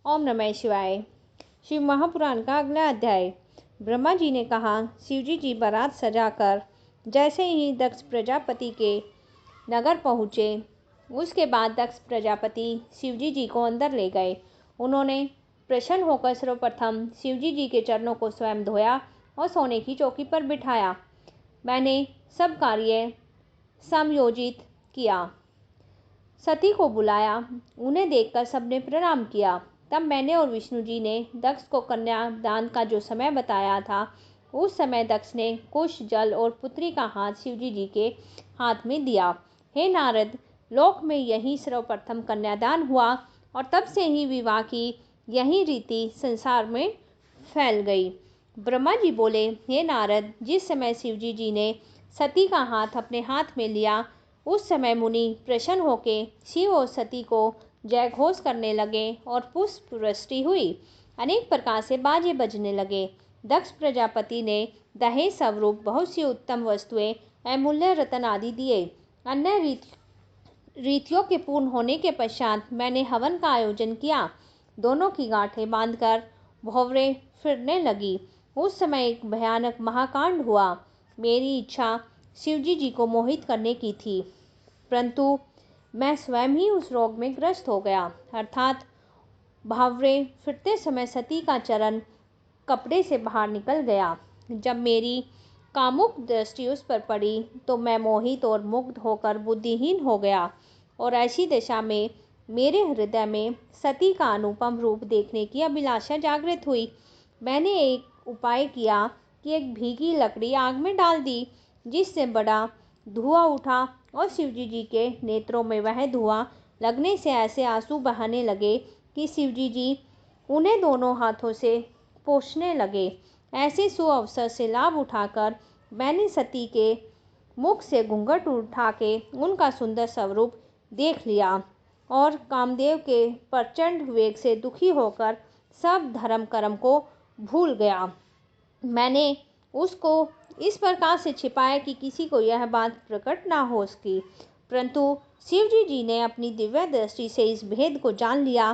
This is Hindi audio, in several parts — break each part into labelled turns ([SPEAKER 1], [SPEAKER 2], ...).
[SPEAKER 1] ओम नमः शिवाय। शिव महापुराण का अगला अध्याय। ब्रह्मा जी ने कहा, शिवजी जी बारात सजाकर जैसे ही दक्ष प्रजापति के नगर पहुँचे, उसके बाद दक्ष प्रजापति शिवजी जी को अंदर ले गए। उन्होंने प्रसन्न होकर सर्वप्रथम शिवजी जी के चरणों को स्वयं धोया और सोने की चौकी पर बिठाया। मैंने सब कार्य समयोजित किया। सती को बुलाया। उन्हें देखकर सबने प्रणाम किया। तब मैंने और विष्णु जी ने दक्ष को कन्यादान का जो समय बताया था, उस समय दक्ष ने कुश, जल और पुत्री का हाथ शिवजी जी के हाथ में दिया। हे नारद, लोक में यही सर्वप्रथम कन्यादान हुआ और तब से ही विवाह की यही रीति संसार में फैल गई। ब्रह्मा जी बोले, हे नारद, जिस समय शिवजी जी ने सती का हाथ अपने हाथ में लिया, उस समय मुनि प्रसन्न होके शिव और सती को जय घोष करने लगे और पुष्प वृष्टि हुई। अनेक प्रकार से बाजे बजने लगे। दक्ष प्रजापति ने दहेज स्वरूप बहुत सी उत्तम वस्तुएं, अमूल्य रत्न आदि दिए। अन्य रीतियों के पूर्ण होने के पश्चात मैंने हवन का आयोजन किया। दोनों की गांठें बांधकर भौवें फिरने लगी। उस समय एक भयानक महाकांड हुआ। मेरी इच्छा शिवजी जी को मोहित करने की थी, परंतु मैं स्वयं ही उस रोग में ग्रस्त हो गया। अर्थात भावरे फिरते समय सती का चरण कपड़े से बाहर निकल गया। जब मेरी कामुक दृष्टि उस पर पड़ी तो मैं मोहित और मुग्ध होकर बुद्धिहीन हो गया, और ऐसी दशा में मेरे हृदय में सती का अनुपम रूप देखने की अभिलाषा जागृत हुई। मैंने एक उपाय किया कि एक भीगी लकड़ी आग में डाल दी, जिससे बड़ा धुआं उठा और शिवजी जी के नेत्रों में वह धुआं लगने से ऐसे आंसू बहाने लगे कि शिवजी जी उन्हें दोनों हाथों से पोंछने लगे। ऐसे सुअवसर से लाभ उठाकर मैंने सती के मुख से घूंघट उठा के उनका सुंदर स्वरूप देख लिया और कामदेव के प्रचंड वेग से दुखी होकर सब धर्म कर्म को भूल गया। मैंने उसको इस प्रकार से छिपाया कि किसी को यह बात प्रकट ना हो सकी, परंतु शिवजी जी ने अपनी दिव्य दृष्टि से इस भेद को जान लिया।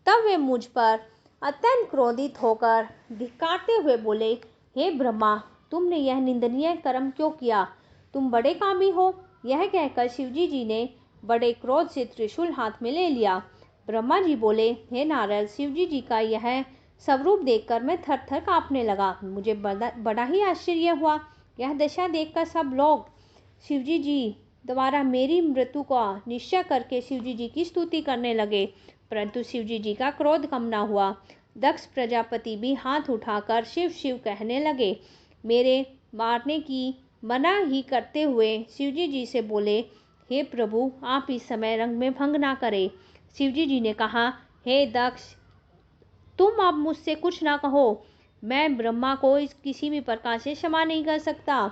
[SPEAKER 1] तब वे मुझ पर अत्यंत क्रोधित होकर धिक्कारते हुए बोले, हे ब्रह्मा, तुमने यह निंदनीय कर्म क्यों किया? तुम बड़े कामी हो। यह कहकर शिवजी जी ने बड़े क्रोध से त्रिशूल हाथ में ले लिया। ब्रह्मा जी बोले, हे नारद, शिवजी जी का यह स्वरूप देखकर मैं थर थर कांपने लगा। मुझे बड़ा ही आश्चर्य हुआ। यह दशा देखकर सब लोग शिवजी जी द्वारा मेरी मृत्यु का निश्चय करके शिवजी जी की स्तुति करने लगे, परंतु शिवजी जी का क्रोध कम ना हुआ। दक्ष प्रजापति भी हाथ उठाकर शिव शिव कहने लगे। मेरे मारने की मना ही करते हुए शिवजी जी से बोले, हे प्रभु, आप इस समय रंग में भंग ना करें। शिवजी जी ने कहा, हे दक्ष, तुम अब मुझसे कुछ ना कहो। मैं ब्रह्मा को इस किसी भी प्रकार से क्षमा नहीं कर सकता।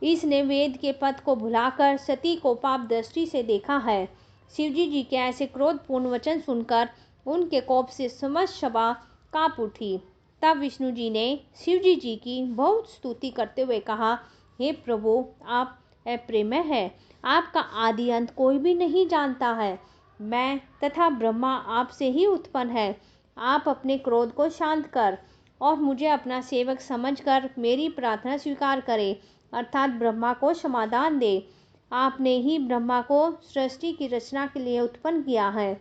[SPEAKER 1] इसने वेद के पद को भुलाकर सती को पाप दृष्टि से देखा है। शिवजी जी के ऐसे क्रोधपूर्ण वचन सुनकर उनके कोप से समस्त सभा कांप उठी। तब विष्णु जी ने शिवजी जी की बहुत स्तुति करते हुए कहा, हे प्रभु, आप अप्रेमय है। आपका आदि अंत कोई भी नहीं जानता है। मैं तथा ब्रह्मा आपसे ही उत्पन्न है। आप अपने क्रोध को शांत कर और मुझे अपना सेवक समझकर मेरी प्रार्थना स्वीकार करें, अर्थात ब्रह्मा को समाधान दे। आपने ही ब्रह्मा को सृष्टि की रचना के लिए उत्पन्न किया है।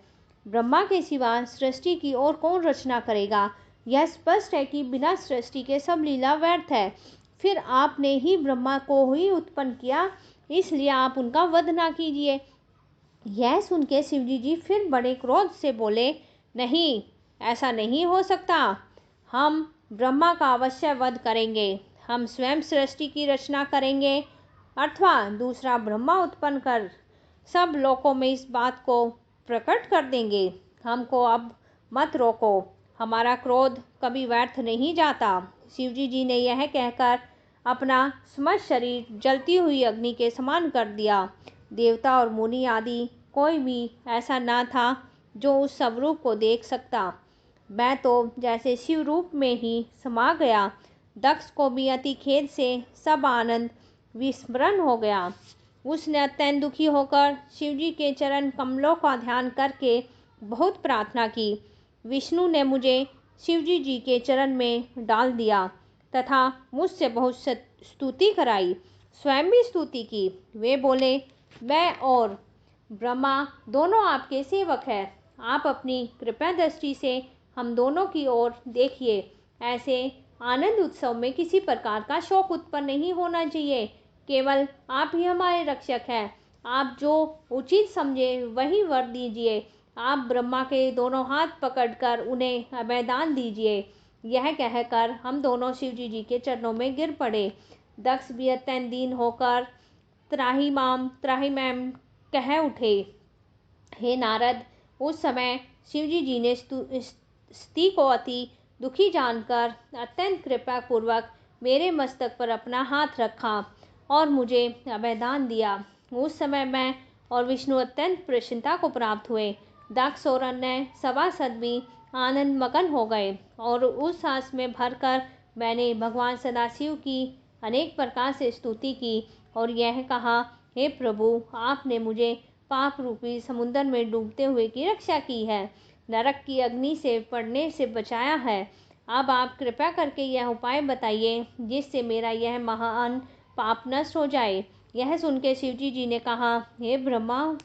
[SPEAKER 1] ब्रह्मा के सिवा सृष्टि की और कौन रचना करेगा? यह स्पष्ट है कि बिना सृष्टि के सब लीला व्यर्थ है। फिर आपने ही ब्रह्मा को ही उत्पन्न किया, इसलिए आप उनका वध ना कीजिए। यह सुन के शिवजी जी फिर बड़े क्रोध से बोले, नहीं, ऐसा नहीं हो सकता। हम ब्रह्मा का अवश्य वध करेंगे। हम स्वयं सृष्टि की रचना करेंगे अथवा दूसरा ब्रह्मा उत्पन्न कर सब लोकों में इस बात को प्रकट कर देंगे। हमको अब मत रोको। हमारा क्रोध कभी व्यर्थ नहीं जाता। शिवजी जी ने यह कहकर अपना समस्त शरीर जलती हुई अग्नि के समान कर दिया। देवता और मुनि आदि कोई भी ऐसा ना था जो उस स्वरूप को देख सकता। मैं तो जैसे शिव रूप में ही समा गया। दक्ष को भी अति खेद से सब आनंद विस्मरण हो गया। उसने अत्यंत दुखी होकर शिवजी के चरण कमलों का ध्यान करके बहुत प्रार्थना की। विष्णु ने मुझे शिवजी जी के चरण में डाल दिया तथा मुझसे बहुत स्तुति कराई, स्वयं भी स्तुति की। वे बोले, मैं और ब्रह्मा दोनों आपके सेवक हैं। आप अपनी कृपा दृष्टि से हम दोनों की ओर देखिए। ऐसे आनंद उत्सव में किसी प्रकार का शोक उत्पन्न नहीं होना चाहिए। केवल आप ही हमारे रक्षक हैं। आप जो उचित समझे वही वर दीजिए। आप ब्रह्मा के दोनों हाथ पकड़कर उन्हें अभयदान दीजिए। यह कहकर हम दोनों शिवजी जी के चरणों में गिर पड़े। दक्ष भी अत्यंत दीन होकर त्राहिमाम त्राहिमैम कह उठे। हे नारद, उस समय शिवजी जी ने स्त्री को अति दुखी जानकर अत्यंत कृपा पूर्वक मेरे मस्तक पर अपना हाथ रखा और मुझे अभयदान दिया। उस समय मैं और विष्णु अत्यंत प्रसन्नता को प्राप्त हुए। दक्ष और अन्य सभासद भी आनंद मगन हो गए और उस सांस में भरकर मैंने भगवान सदाशिव की अनेक प्रकार से स्तुति की और यह कहा, हे प्रभु, आपने मुझे पाप रूपी समुद्र में डूबते हुए की रक्षा की है, नरक की अग्नि से पड़ने से बचाया है। अब आप कृपा करके यह उपाय बताइए जिससे मेरा यह महान पाप नष्ट हो जाए। यह सुनकर शिवजी जी ने कहा, हे ब्रह्मा,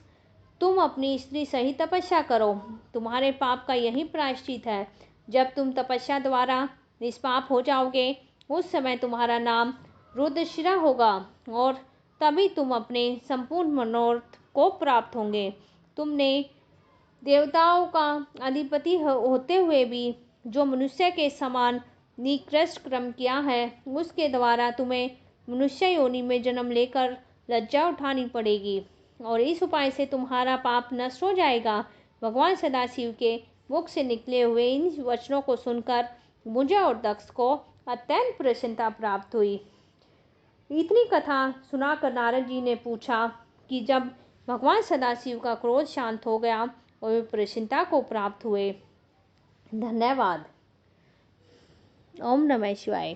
[SPEAKER 1] तुम अपनी स्त्री सहित तपस्या करो। तुम्हारे पाप का यही प्रायश्चित है। जब तुम तपस्या द्वारा निष्पाप हो जाओगे उस समय तुम्हारा नाम रुद्रशिरा होगा और तभी तुम अपने संपूर्ण मनोरथ को प्राप्त होंगे। तुमने देवताओं का अधिपति होते हुए भी जो मनुष्य के समान निकृष्ट कर्म किया है उसके द्वारा तुम्हें मनुष्य योनि में जन्म लेकर लज्जा उठानी पड़ेगी और इस उपाय से तुम्हारा पाप नष्ट हो जाएगा। भगवान सदाशिव के मुख से निकले हुए इन वचनों को सुनकर मुझे और दक्ष को अत्यंत प्रसन्नता प्राप्त हुई। इतनी कथा सुनाकर नारद जी ने पूछा कि जब भगवान सदाशिव का क्रोध शांत हो गया और वे प्रसन्नता को प्राप्त हुए। धन्यवाद। ओम नमः शिवाय।